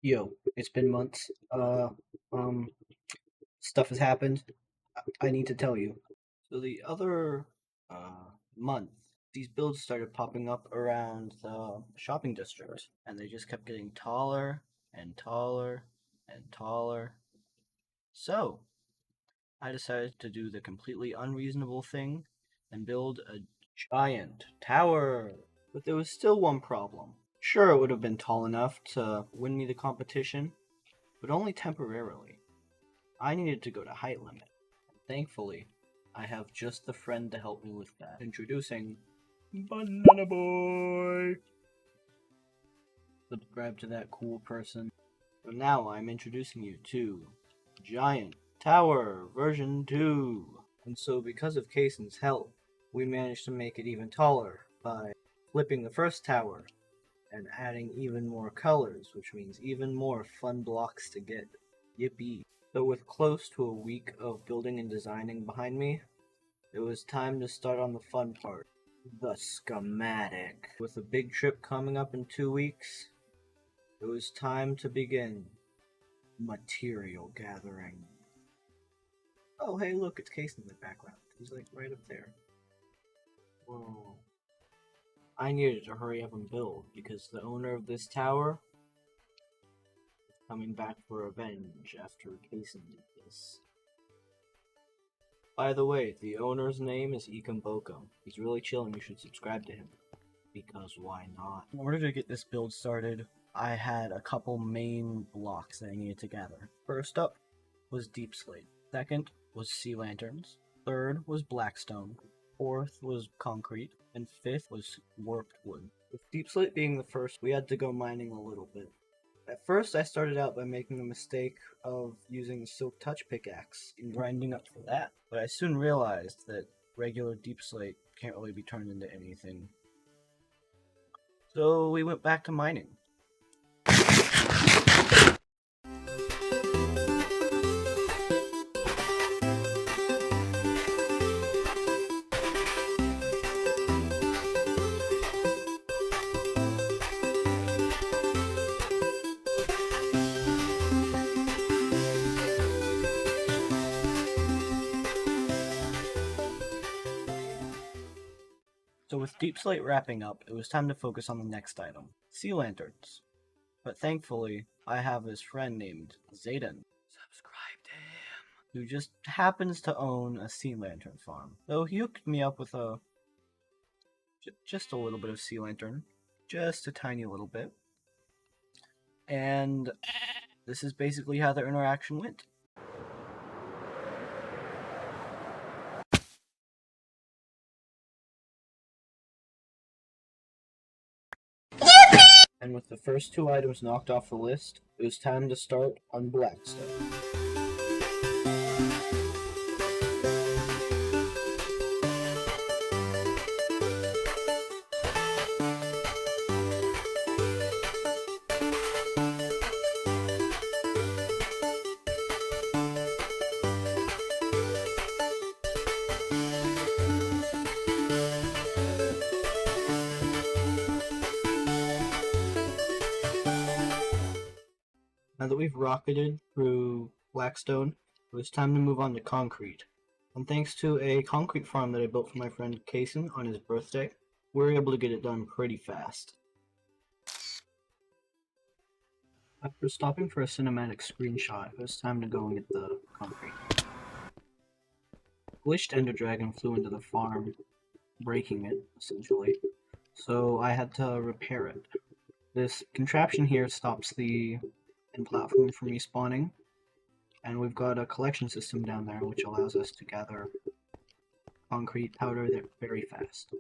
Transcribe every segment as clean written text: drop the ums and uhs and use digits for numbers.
Yo, it's been months. Um, Stuff has happened. I need to tell you. So the other month, these builds started popping up around the shopping district, and they just kept getting taller and taller and taller. So I decided to do the completely unreasonable thing and build a giant tower. But there was still one problem. Sure, it would have been tall enough to win me the competition, but only temporarily. I needed to go to height limit. And thankfully, I have just the friend to help me with that. Introducing Banana Boy! Subscribe to that cool person. So now I'm introducing you to Giant Tower version 2. And so because of Kaysen's help, we managed to make it even taller by flipping the first tower and adding even more colors, which means even more fun blocks to get. Yippee. So with close to a week of building and designing behind me, it was time to start on the fun part, the schematic. With a big trip coming up in 2 weeks, it was time to begin material gathering. Oh hey look, it's Case in the background. He's like right up there. Whoa. I needed to hurry up and build because the owner of this tower is coming back for revenge after Kaysen did this. By the way, the owner's name is Ikamboko. He's really chill and you should subscribe to him. Because why not? In order to get this build started, I had a couple main blocks that I needed to gather. First up was deep slate. Second was sea lanterns. Third was blackstone. Fourth was concrete. And fifth was warped wood. With deep slate being the first, we had to go mining a little bit. At first, I started out by making the mistake of using the silk touch pickaxe and grinding up for that, but I soon realized that regular deep slate can't really be turned into anything. So we went back to mining. So with deep slate wrapping up, it was time to focus on the next item, sea lanterns. But thankfully, I have this friend named Zayden. Subscribe to him. Who just happens to own a sea lantern farm. So he hooked me up with just a little bit of sea lantern. Just a tiny little bit. And this is basically how their interaction went. And with the first two items knocked off the list, it was time to start on Blackstone. Now that we've rocketed through Blackstone, it was time to move on to concrete. And thanks to a concrete farm that I built for my friend Kaysen on his birthday, we were able to get it done pretty fast. After stopping for a cinematic screenshot, it was time to go and get the concrete. Glitched Ender Dragon flew into the farm, breaking it, essentially, so I had to repair it. This contraption here stops the end platform from respawning, and we've got a collection system down there which allows us to gather concrete powder there very fast.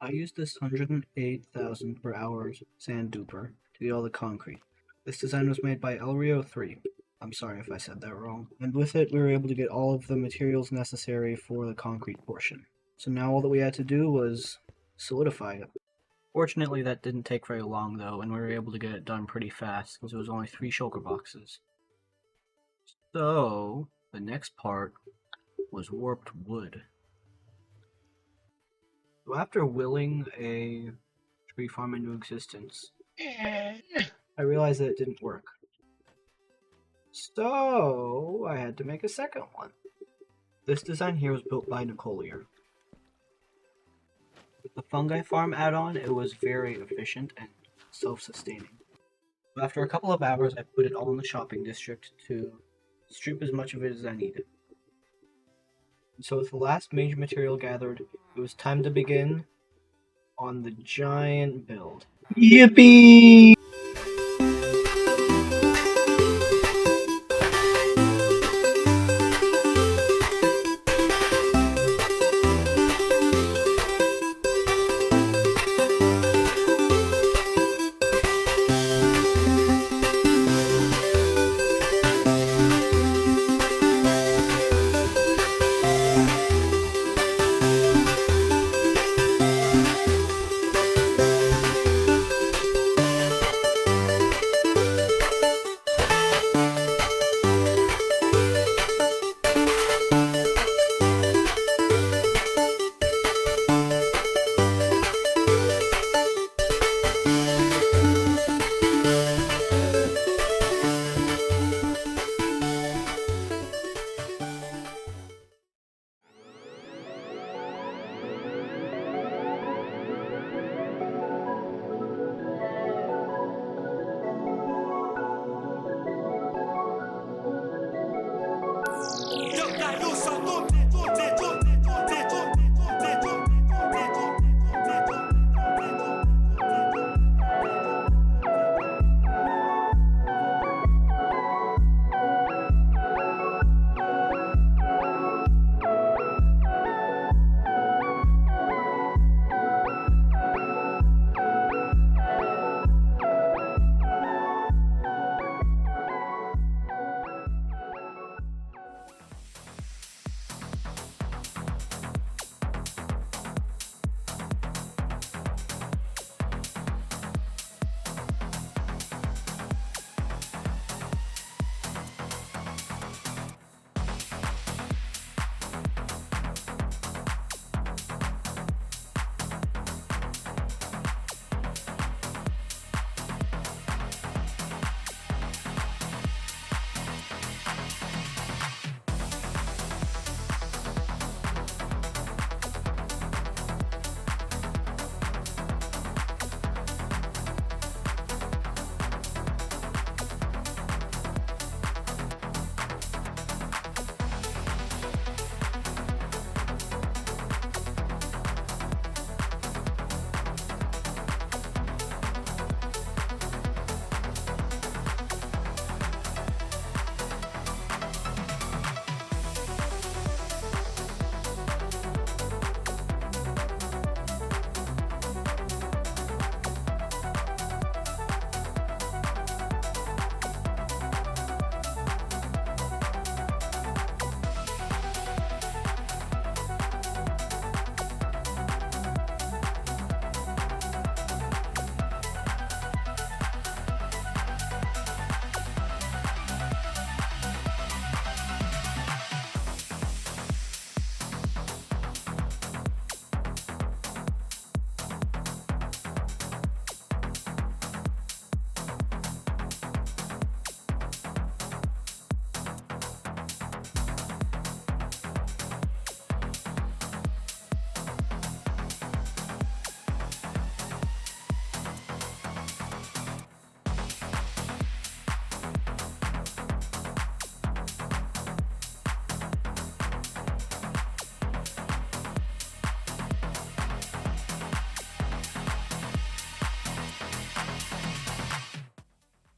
I used this 108,000 per hour sand duper to get all the concrete. This design was made by Elrio3. I'm sorry if I said that wrong. And with it, we were able to get all of the materials necessary for the concrete portion. So now all that we had to do was solidify it. Fortunately, that didn't take very long though, and we were able to get it done pretty fast because it was only 3 shulker boxes. So, the next part was warped wood. So after willing a tree farm into existence, I realized that it didn't work. So I had to make a second one. This design here was built by Nicolier. With the fungi farm add-on, it was very efficient and self-sustaining. After a couple of hours, I put it all in the shopping district to strip as much of it as I needed. And so with the last major material gathered, it was time to begin on the giant build. Yippee!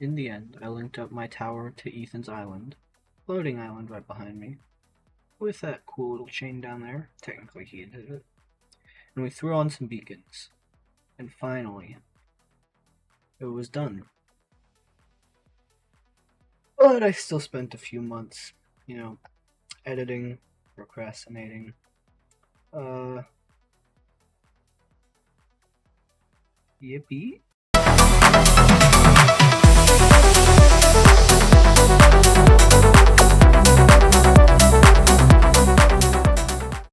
In the end, I linked up my tower to Ethan's island, floating island right behind me, with that cool little chain down there. Technically he did it. And we threw on some beacons. And finally, it was done. But I still spent a few months, editing, procrastinating. Yippee.